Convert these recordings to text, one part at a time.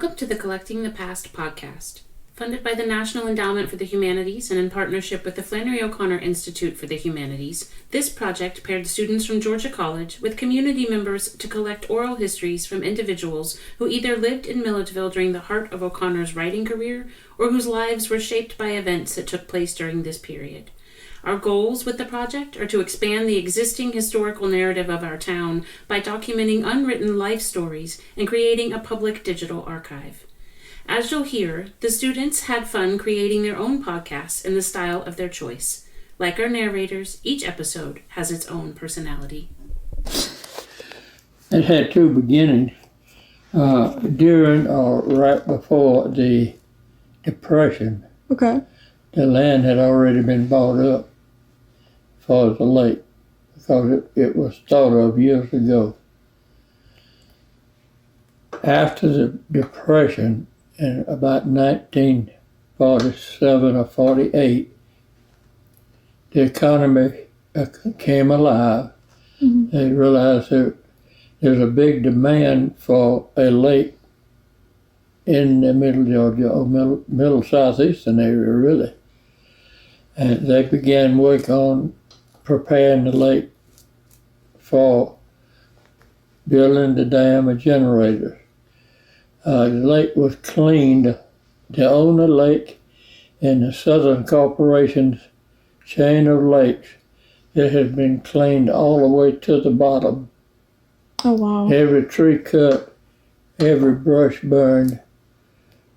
Welcome to the Collecting the Past podcast, funded by the National Endowment for the Humanities and in partnership with the Flannery O'Connor Institute for the Humanities. This project paired students from Georgia College with community members to collect oral histories from individuals who either lived in Milledgeville during the heart of O'Connor's writing career or whose lives were shaped by events that took place during this period. Our goals with the project are to expand the existing historical narrative of our town by documenting unwritten life stories and creating a public digital archive. As you'll hear, the students had fun creating their own podcasts in the style of their choice. Like our narrators, each episode has its own personality. It had two beginnings. During or right before the Depression, Okay. the land had already been bought up for the lake because it was thought of years ago. After the Depression, in about 1947 or 48, the economy came alive. Mm-hmm. They realized that there's a big demand for a lake in the middle Georgia, or middle southeastern area, really. And they began work on preparing the lake for building the dam and generators. The lake was cleaned. To own the lake in the Southern Corporation's chain of lakes, it has been cleaned all the way to the bottom. Oh, wow. Every tree cut, every brush burned.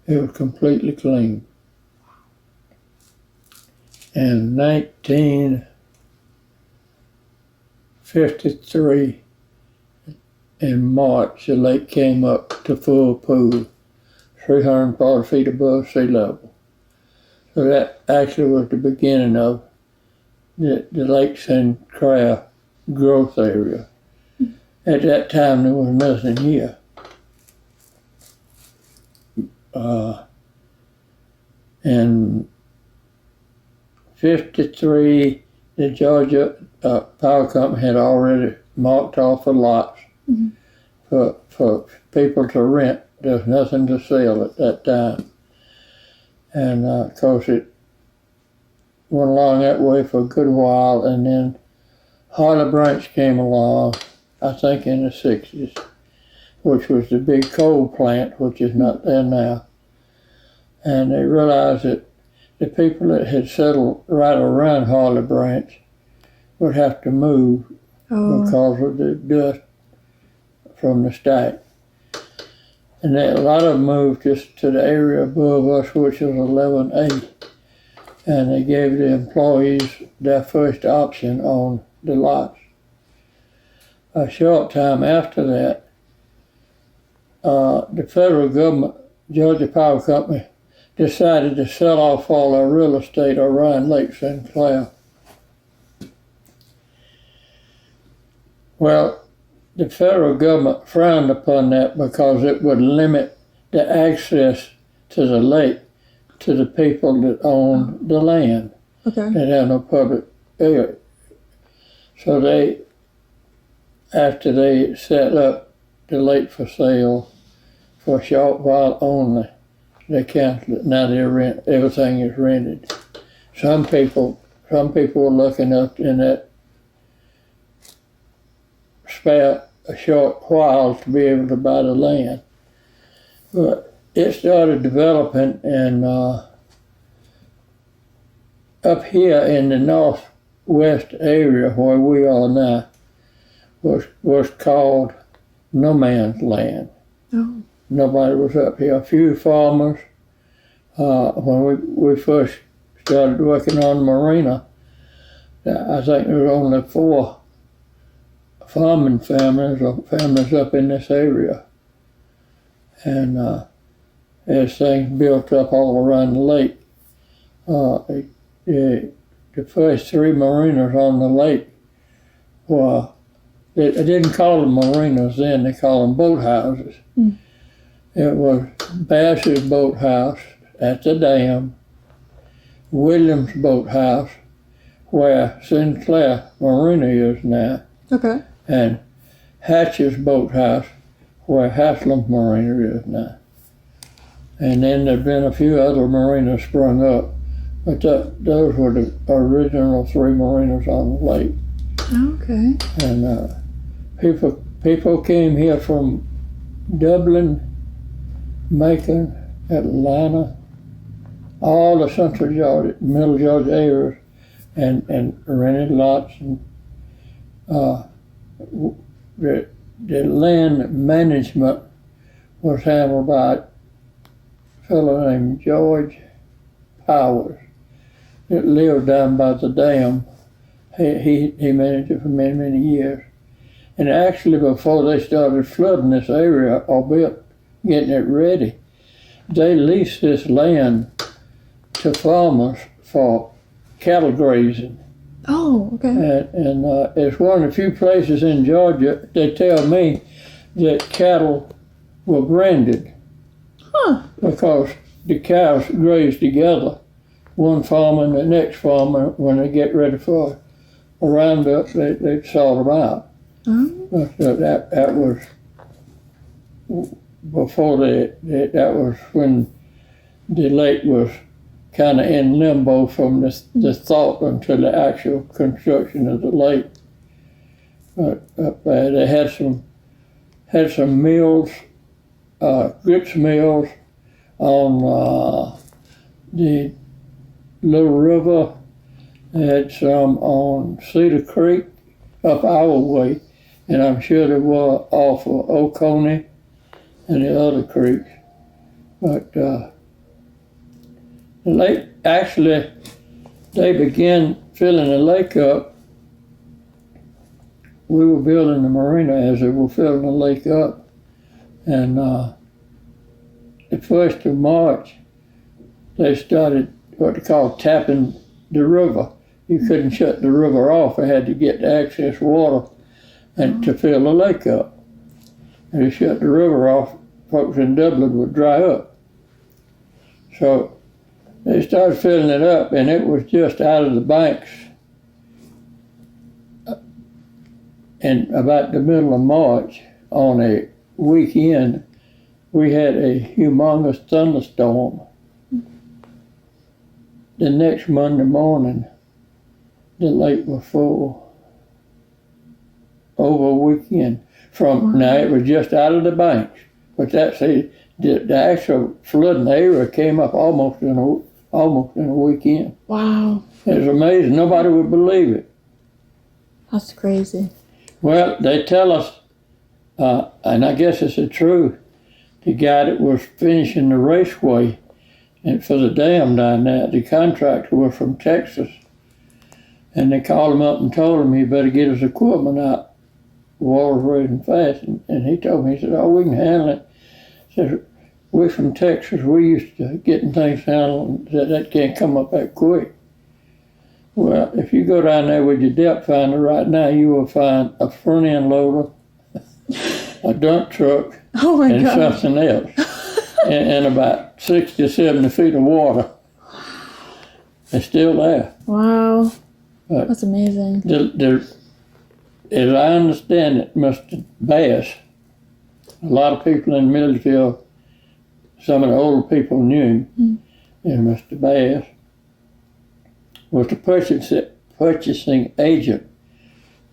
It was completely clean. In 1953, in March, the lake came up to full pool, 340 feet above sea level. So that actually was the beginning of the Lake Sinclair growth area. At that time, there was nothing here. In 53, the Georgia Power Company had already marked off the lots for people to rent. There's nothing to sell at that time. And of course it went along that way for a good while, and then Harley Branch came along, I think in the 60s, which was the big coal plant, which is not there now. And they realized that the people that had settled right around Harley Branch would have to move because of the dust from the stack. And a lot of them moved just to the area above us, which was 11A. And they gave the employees their first option on the lots. A short time after that, the federal government, Georgia Power Company, decided to sell off all their real estate around Lake Sinclair. Well, the federal government frowned upon that because it would limit the access to the lake to the people that owned the land. Okay. That had no public area. So after they set up the lake for sale for a short while only, they canceled it. Now everything is rented. Some people were lucky enough in that spare a short while to be able to buy the land. But it started developing, and up here in the northwest area where we are now was called no man's land. Oh. Nobody was up here. A few farmers. When we first started working on the marina, I think there were only 4 farming families or families up in this area. And as things built up all around the lake, the first 3 marinas on the lake were, they didn't call them marinas then, they called them boathouses. It was Bass's Boathouse at the dam, Williams Boathouse, where Sinclair Marina is now, Okay. and Hatch's Boathouse, where Haslam Marina is now. And then there'd been a few other marinas sprung up, but those were the original 3 marinas on the lake. Okay. And people came here from Dublin, Macon, Atlanta, all the central Georgia, middle Georgia areas, and rented lots. And the land management was handled by a fellow named George Powers that lived down by the dam. He managed it for many, many years. And actually, before they started flooding this area, albeit getting it ready, they leased this land to farmers for cattle grazing. Oh, okay. And it's one of the few places in Georgia, they tell me, that cattle were branded. Huh. Because the cows graze together, one farmer and the next farmer, when they get ready for a roundup, they sort them out. But that was before that was when the lake was kind of in limbo from the thought until the actual construction of the lake. But they had some mills, grits mills on the Little River. They had some on Cedar Creek up our way, and I'm sure there were off of Oconee and the other creeks. But the lake, actually, they began filling the lake up. We were building the marina as they were filling the lake up. And the 1st of March, they started what they call tapping the river. You couldn't shut the river off. They had to get the excess water and to fill the lake up. And to shut the river off, folks in Dublin would dry up. So they started filling it up, and it was just out of the banks. And about the middle of March, on a weekend, we had a humongous thunderstorm. The next Monday morning, the lake was full over a weekend. Now it was just out of the banks, but the actual flooding area came up almost in a weekend. Wow. It was amazing. Nobody would believe it. That's crazy. Well, they tell us, and I guess it's the truth, the guy that was finishing the raceway and for the dam down there, the contractor was from Texas. And they called him up and told him he better get his equipment out. The water's rising fast. And he told me, he said, oh, we can handle it. He said, we're from Texas. We're used to getting things handled. That can't come up that quick. Well, if you go down there with your depth finder right now, you will find a front end loader, a dump truck, and something else. and about 60 or 70 feet of water. It's still there. Wow. That's amazing. As I understand it, Mr. Bass, a lot of people in Milledgeville, some of the older people knew him, and Mr. Bass was the purchasing agent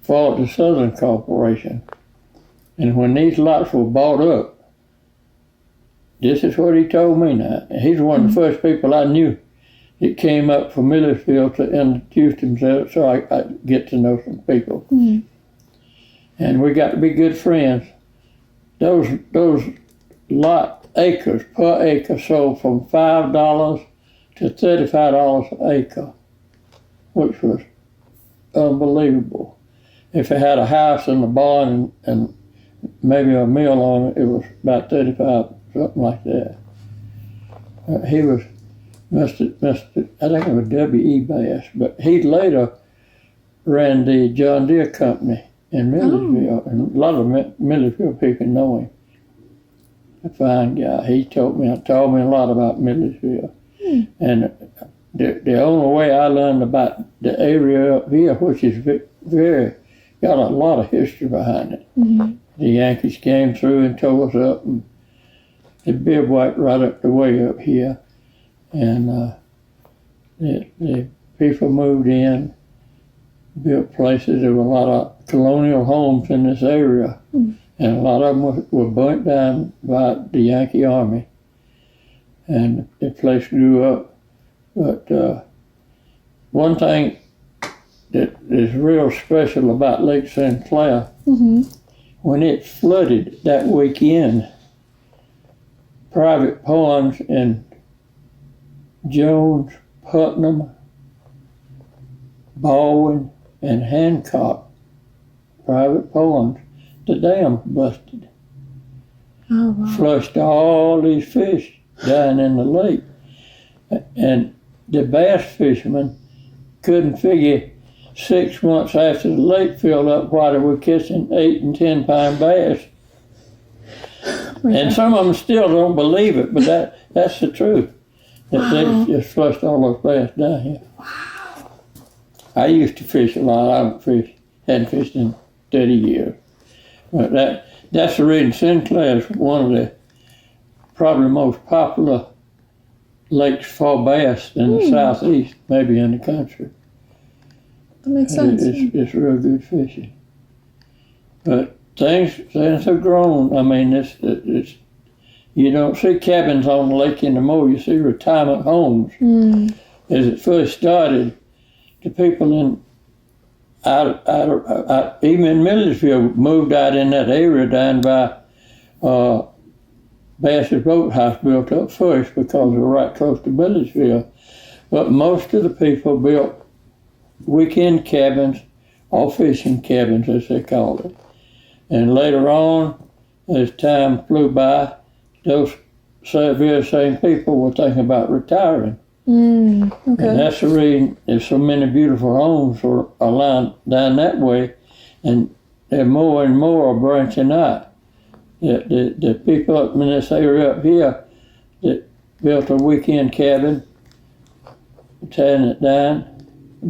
for the Southern Corporation. And when these lots were bought up, this is what he told me now. He's one of the first people I knew that came up from Milledgeville to introduce himself so I get to know some people. And we got to be good friends. Those lot acres per acre sold from $5 to $35 an acre, which was unbelievable. If it had a house and a barn and maybe a mill on it, it was about 35, something like that. He was Mr. I think it was W.E. Bass, but he later ran the John Deere company in Milledgeville, and a lot of Milledgeville people know him. A fine guy. He told me a lot about Milledgeville. And the only way I learned about the area up here, which is got a lot of history behind it. The Yankees came through and tore us up, and they bivouacked right up the way up here, and the people moved in, built places. There were a lot of colonial homes in this area, and a lot of them were burnt down by the Yankee Army, and the place grew up. But one thing that is real special about Lake Sinclair, when it flooded that weekend, private ponds in Jones, Putnam, Baldwin, and Hancock, private ponds, the dam busted. Oh, wow. Flushed all these fish down in the lake. And the bass fishermen couldn't figure 6 months after the lake filled up why they were catching 8 and 10 pound bass. And some of them still don't believe it, but that's the truth. That they just flushed all those bass down here. Wow. I used to fish a lot. I hadn't fished in 30 years. But that's the reason Sinclair is one of the probably most popular lakes for bass in the southeast, maybe in the country. That makes sense. It's real good fishing. But things have grown. I mean, it's you don't see cabins on the lake anymore. You see retirement homes. As it first started, the people even in Milledgeville moved out in that area down by Bass's Boathouse, built up first because we were right close to Milledgeville. But most of the people built weekend cabins, or fishing cabins as they called it. And later on, as time flew by, those very same people were thinking about retiring. Okay. And that's the reason there's so many beautiful homes are aligned down that way, and they're more and more branching out. The people up in this area up here that built a weekend cabin, tearing it down,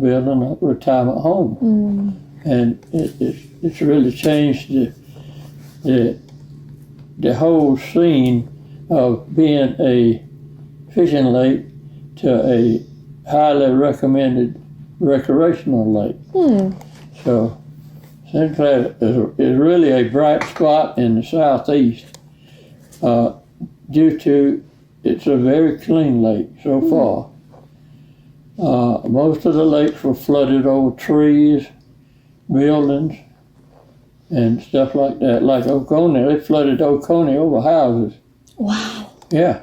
building a retirement home. And it's really changed the whole scene of being a fishing lake to a highly recommended recreational lake. So Sinclair is really a bright spot in the southeast due to it's a very clean lake so far. Most of the lakes were flooded over trees, buildings, and stuff like that. Like Oconee, they flooded Oconee over houses. Wow. Yeah,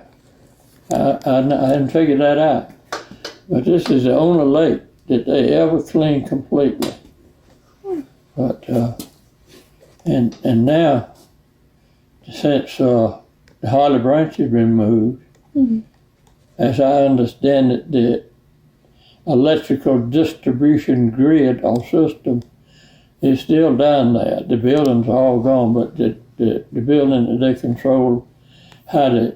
I hadn't figured that out. But this is the only lake that they ever cleaned completely. But and now, since the Holly Branch has been moved, as I understand it, the electrical distribution grid or system is still down there. The buildings are all gone, but the building that they control how the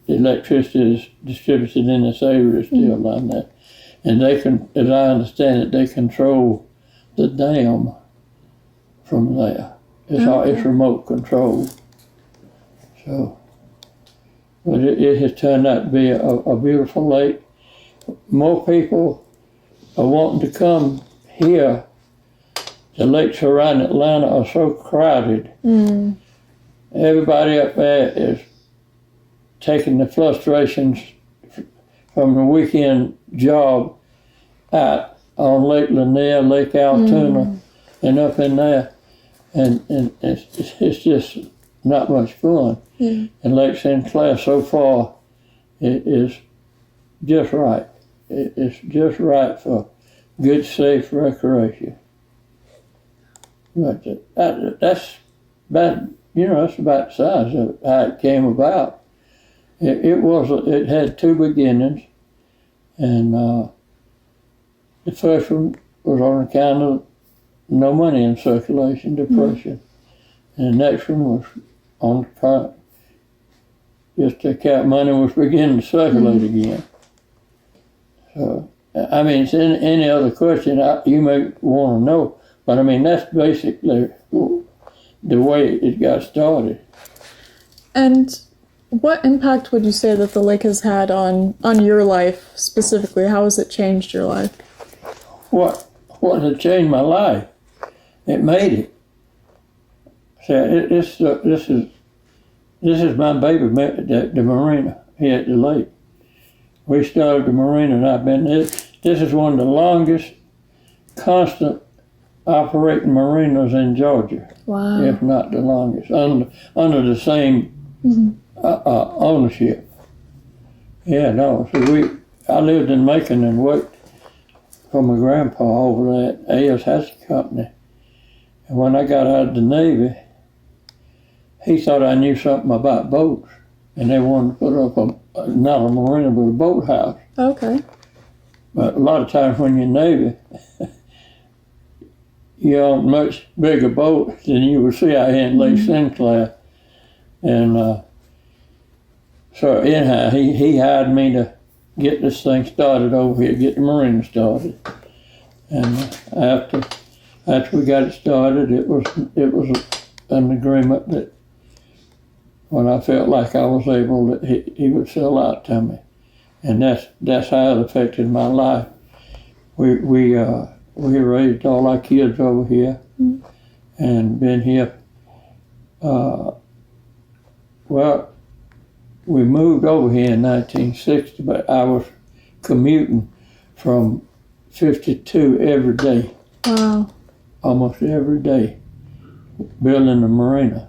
electricity is distributed in this area is still down there. And they can, as I understand it, they control the dam from there. It's remote control. So, but it has turned out to be a beautiful lake. More people are wanting to come here. The lakes around Atlanta are so crowded. Everybody up there is taking the frustrations from the weekend job out on Lake Lanier, Lake Altoona, and up in there. And it's just not much fun. And Lake Sinclair so far is just right. It's just right for good, safe recreation. But that's about, that's about the size of how it came about. It had two beginnings, and the first one was on account of no money in circulation, depression. And the next one was on account just the account money was beginning to circulate again. So, I mean, it's any other question you may want to know, but I mean, that's basically the way it got started. And what impact would you say that the lake has had on your life specifically? How has it changed your life? What has changed my life? It made it. So this is my baby, the marina here at the lake. We started the marina, and I've been this is one of the longest constant operating marinas in Georgia. Wow. If not the longest, under the same ownership. Yeah, no. So I lived in Macon and worked for my grandpa over at A.S. Haslam Company. And when I got out of the Navy, he thought I knew something about boats, and they wanted to put up not a marina but a boathouse. Okay. But a lot of times when you're Navy, you own much bigger boats than you would see out here in Lake Sinclair. And so anyhow, he hired me to get this thing started over here, get the marina started. And after we got it started, it was an agreement that when I felt like I was able, that he would sell out to me. And that's how it affected my life. We raised all our kids over here and been here. Well, we moved over here in 1960, but I was commuting from 52 every day. Wow. Almost every day, building a marina.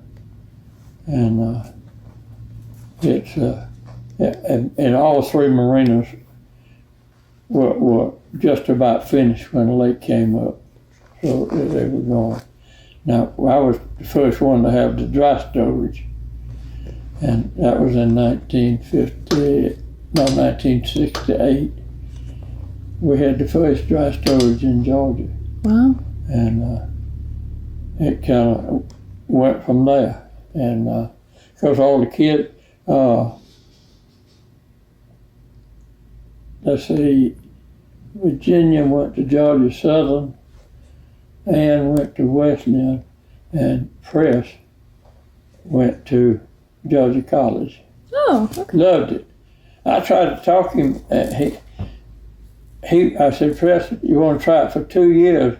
And it's and all three marinas were just about finished when the lake came up, so they were going. Now I was the first one to have the dry storage, and that was in 1968. We had the first dry storage in Georgia. Wow. And it kind of went from there. And because all the kids, let's see, Virginia went to Georgia Southern, Ann went to Wesleyan, and Press went to Georgia College. Oh, okay. Loved it. I tried to talk him. I said, Press, you want to try it for 2 years?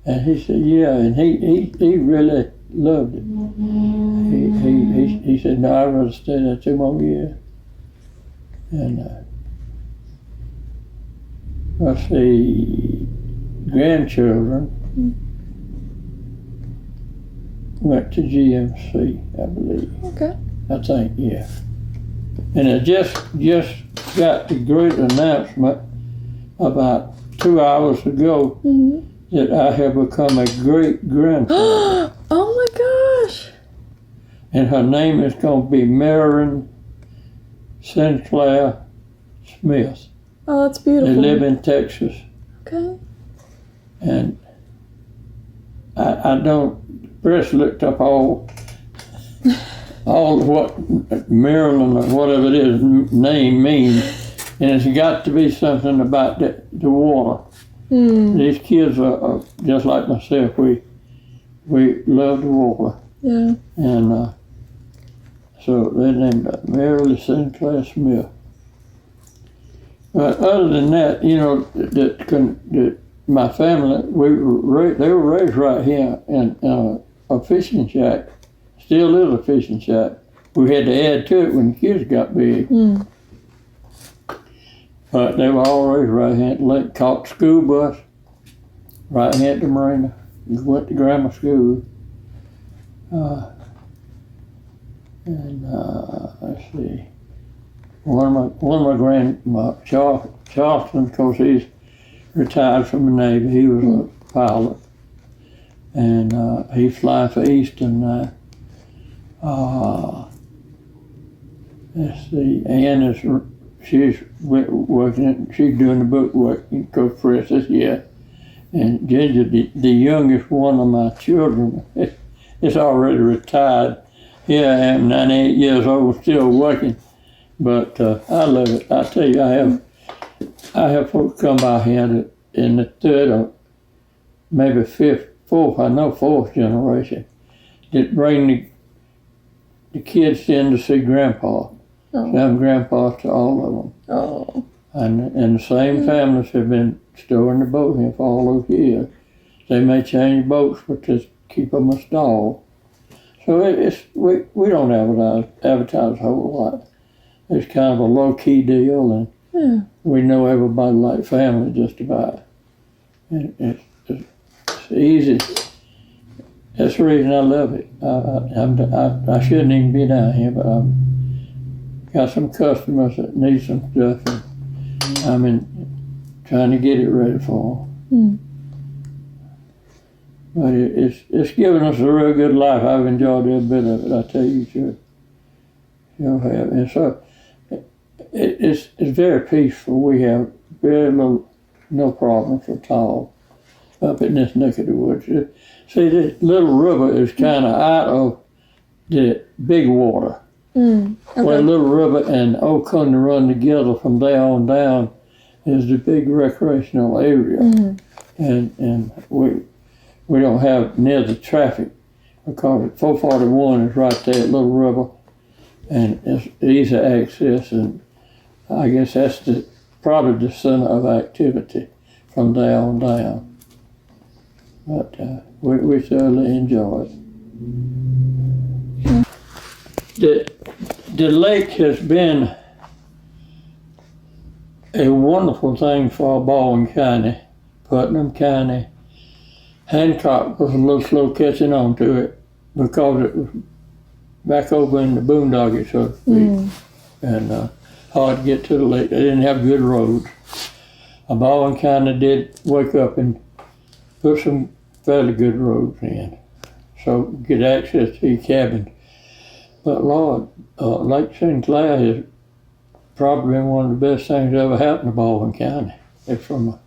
And he said, yeah, and he really loved it. He said, no, I'd rather stay there 2 more years. And let's see, grandchildren went to GMC, I believe. Okay. I think, yeah. And I just got the great announcement about 2 hours ago that I have become a great-grandfather. Oh my gosh. And her name is going to be Lake Sinclair Smith. Oh, that's beautiful. They live in Texas. Okay. And I don't, Chris looked up all what Maryland or whatever it is name means, and it's got to be something about the water. These kids are just like myself. We love the water. Yeah. And so they named it Lake Sinclair Smith. But other than that, you know, that my family, they were raised right here in a fishing shack. Still is a fishing shack. We had to add to it when the kids got big. But they were all raised right here at the lake. Caught the school bus right here at the marina. Went to grammar school. Let's see. One of my Charleston, of course, he's retired from the Navy. He was a pilot, and he's flying for Eastern now. Let's see. Ann she's working. She's doing the book work in Coach Press this year, and Ginger, the youngest one of my children, is already retired. Here I am, 98 years old, still working. But I love it. I tell you, I have folks come by here in the third or maybe fourth generation that bring the kids tend to see Grandpa. Oh. So I'm Grandpa to all of them. Oh. And the same families have been storing the boat here for all those years. They may change boats, but just keep them a stall. So we don't advertise a whole lot. It's kind of a low-key deal, and we know everybody like family just about. And it's easy. That's the reason I love it. I shouldn't even be down here, but I've got some customers that need some stuff, and I'm trying to get it ready for them. But it's given us a real good life. I've enjoyed every bit of it, I tell you, sure have. And so it's very peaceful. We have no problems at all up in this neck of the woods. See, this little river is kind of out of the big water. Okay. Where Little River and Old Country run together from there on down is the big recreational area. And we don't have near the traffic because 441 is right there at Little River, and it's easy access, and I guess that's probably the center of activity from there on down. But we thoroughly enjoy it. The lake has been a wonderful thing for Baldwin County, Putnam County. Hancock was a little slow catching on to it because it was back over in the boondockies, so to speak, and hard to get to the lake. They didn't have good roads. Baldwin County did wake up and put some fairly good roads in, so get access to your cabins. But Lord, Lake Sinclair has probably been one of the best things that ever happened to Baldwin County. It's from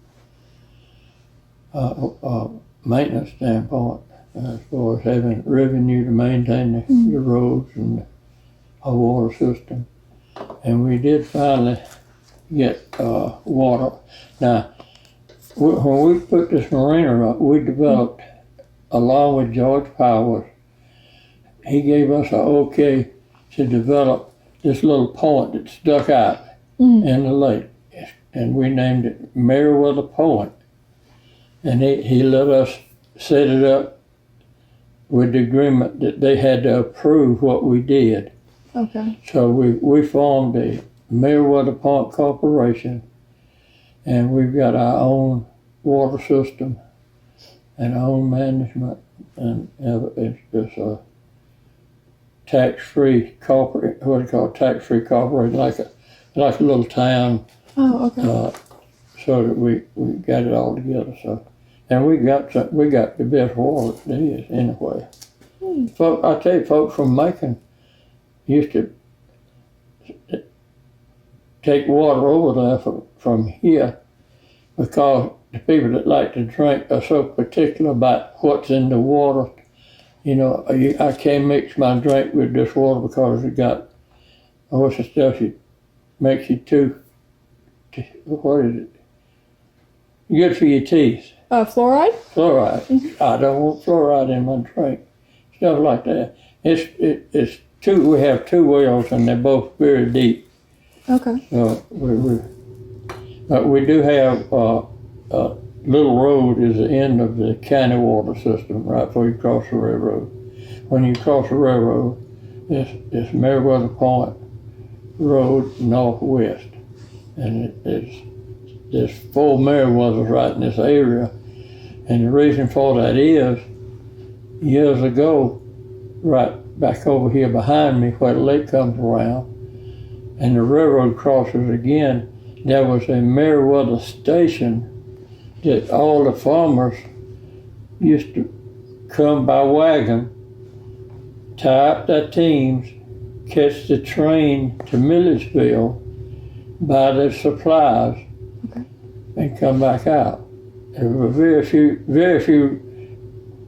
a maintenance standpoint, as far as having revenue to maintain the roads and our water system. And we did finally get water. Now, when we put this marina up, we developed, along with George Powers, he gave us an okay to develop this little point that stuck out in the lake. And we named it Meriwether Point. And he let us set it up with the agreement that they had to approve what we did. Okay. So we formed the Meriwether Point Corporation, and we've got our own water system and our own management, and it's a tax-free corporate, what do you call it, tax-free corporation, like a little town. Oh, okay. So that we got it all together. So, and we got the best water there is anyway. Folk, I tell you, folks from Macon used to take water over there from here because the people that like to drink are so particular about what's in the water. You know, I can't mix my drink with this water because it got, what's the stuff that makes you too, what is it? Good for your teeth. Fluoride? Fluoride. I don't want fluoride in my drink. Stuff like that. It's two. We have two wells, and they're both very deep. Okay. So but we do have Little Road is the end of the county water system right before you cross the railroad. When you cross the railroad, it's Meriwether Point Road northwest, and there's 4 Meriwethers right in this area. And the reason for that is, years ago, right back over here behind me where the lake comes around, and the railroad crosses again, there was a Meriwether station that all the farmers used to come by wagon, tie up their teams, catch the train to Milledgeville, buy their supplies, and come back out. There were very few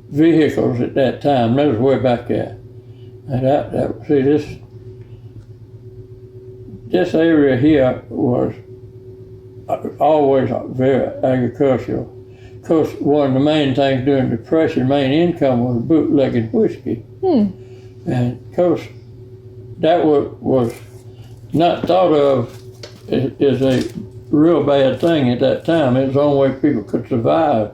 vehicles at that time. That was way back there. And see, this area here was always very agricultural. Of course, one of the main things during the Depression, main income was bootlegging whiskey. And of course, that was not thought of as a real bad thing at that time. It was the only way people could survive.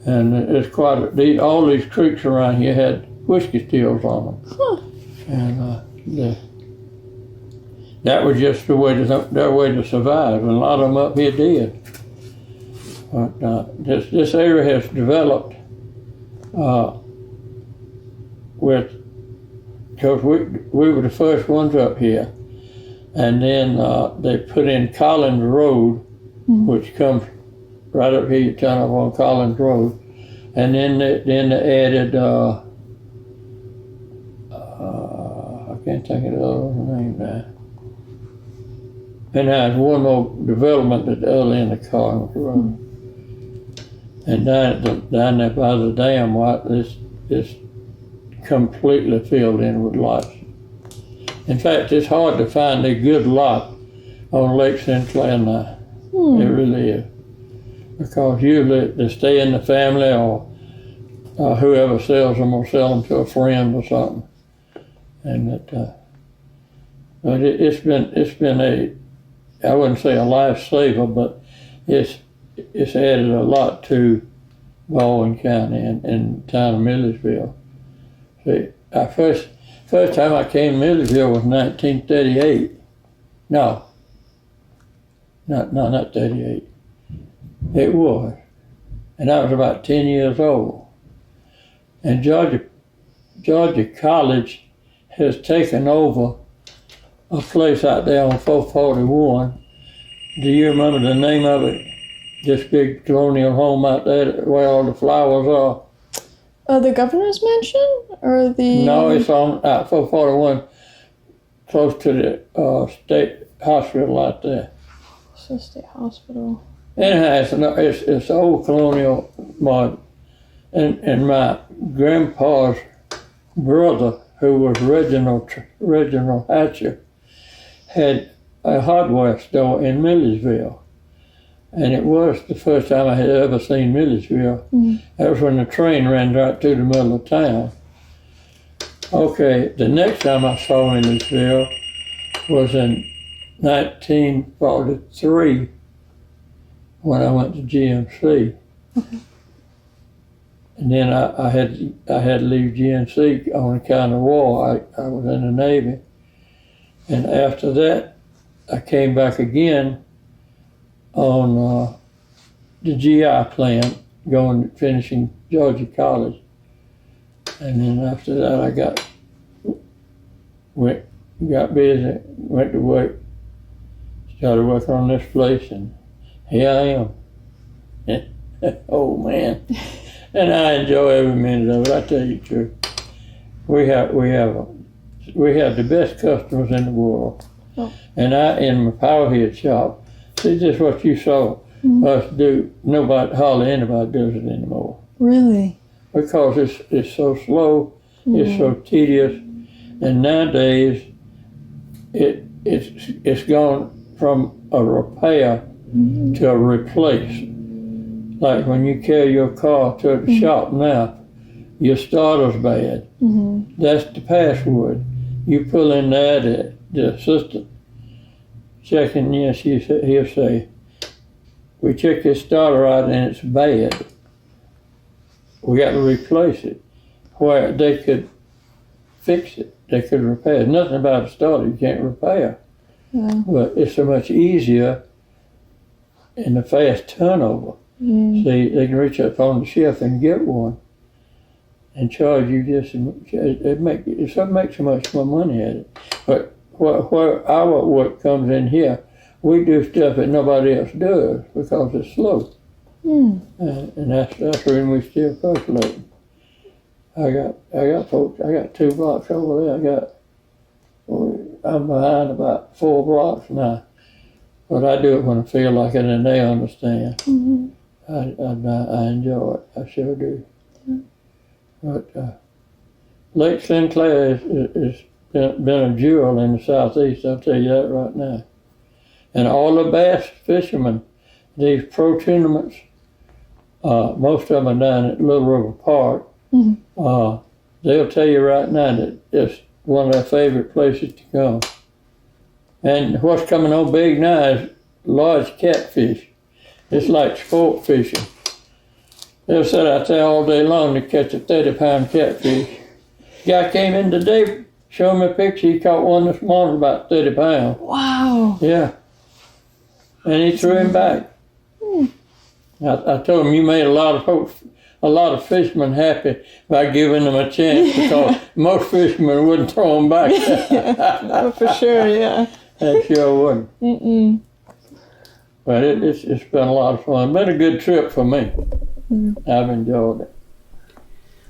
And it's quite all these creeks around here had whiskey stills on them. Huh. And that was just their way to survive, and a lot of them up here did. But this area has developed because we were the first ones up here, and then they put in Collins Road, which comes right up here. You turn up on Collins Road, and then they added I can't think of the other name now. And there's one more development at the other end of Collins Road. And down there by the dam, it's completely filled in with lots. In fact, it's hard to find a good lot on Lake Sinclair now. It really is. Because usually they stay in the family, or whoever sells them will sell them to a friend or something. And but it's been I wouldn't say a lifesaver, but it's added a lot to Baldwin County and the town of Milledgeville. See, first time I came to Milledgeville was 1938. No, not 38. It was, and I was about 10 years old. And Georgia College has taken over a place out there on 441. Do you remember the name of it? This big colonial home out there where all the flowers are. The governor's mansion, or the? No, it's on 441, close to the state hospital out there. So state hospital. Anyhow, it's old colonial mod, and my grandpa's brother, who was Reginald Hatcher, had a hardware store in Milledgeville. And it was the first time I had ever seen Milledgeville. That was when the train ran right through the middle of town. Okay, the next time I saw Milledgeville was in 1943 when I went to GMC. And then I had to leave GMC on account of war. I was in the Navy. And after that, I came back again on the GI plan, finishing Georgia College. And then after that, I got busy, went to work, started working on this place, and here I am. Oh man. And I enjoy every minute of it, I tell you the truth. We have the best customers in the world. Oh. And in my powerhead shop, see just what you saw us do. Hardly anybody does it anymore. Really? Because it's so slow, it's so tedious, and nowadays it's gone from a repair to a replace. Like when you carry your car to the shop now, your starter's bad. That's the password. You pull in there, the assistant checking, yes, he'll say, we check this starter out and it's bad. We got to replace it. Where they could fix it, they could repair it. Nothing about a starter you can't repair. Yeah. But it's so much easier in the fast turnover. See, they can reach up on the shelf and get one and charge you just, it makes so much more money at it. But where our work comes in here, we do stuff that nobody else does because it's slow. And that's the reason we still percolating. I got folks, I got 2 blocks over there. I'm behind about 4 blocks now. But I do it when I feel like it and they understand. I enjoy it, I sure do. But Lake Sinclair has been a jewel in the southeast, I'll tell you that right now. And all the bass fishermen, these pro tournaments, most of them are down at Little River Park. They'll tell you right now that one of their favorite places to go. And what's coming on big now is large catfish. It's like sport fishing. They'll sit out there all day long to catch a 30-pound catfish. Guy came in today, showed me a picture. He caught one this morning about 30 pounds. Wow. Yeah. And he threw him back. I told him, you made a lot of fishermen happy by giving them a chance, because most fishermen wouldn't throw them back. Oh, for sure, yeah. They sure wouldn't. Mm-mm. But it's been a lot of fun. Been a good trip for me. I've enjoyed it.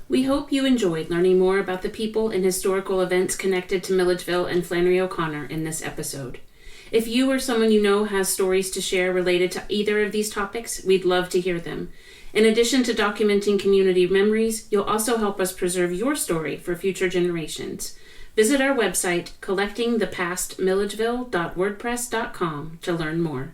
We hope you enjoyed learning more about the people and historical events connected to Milledgeville and Flannery O'Connor in this episode. If you or someone you know has stories to share related to either of these topics, we'd love to hear them. In addition to documenting community memories, you'll also help us preserve your story for future generations. Visit our website, collectingthepastmilledgeville.wordpress.com, to learn more.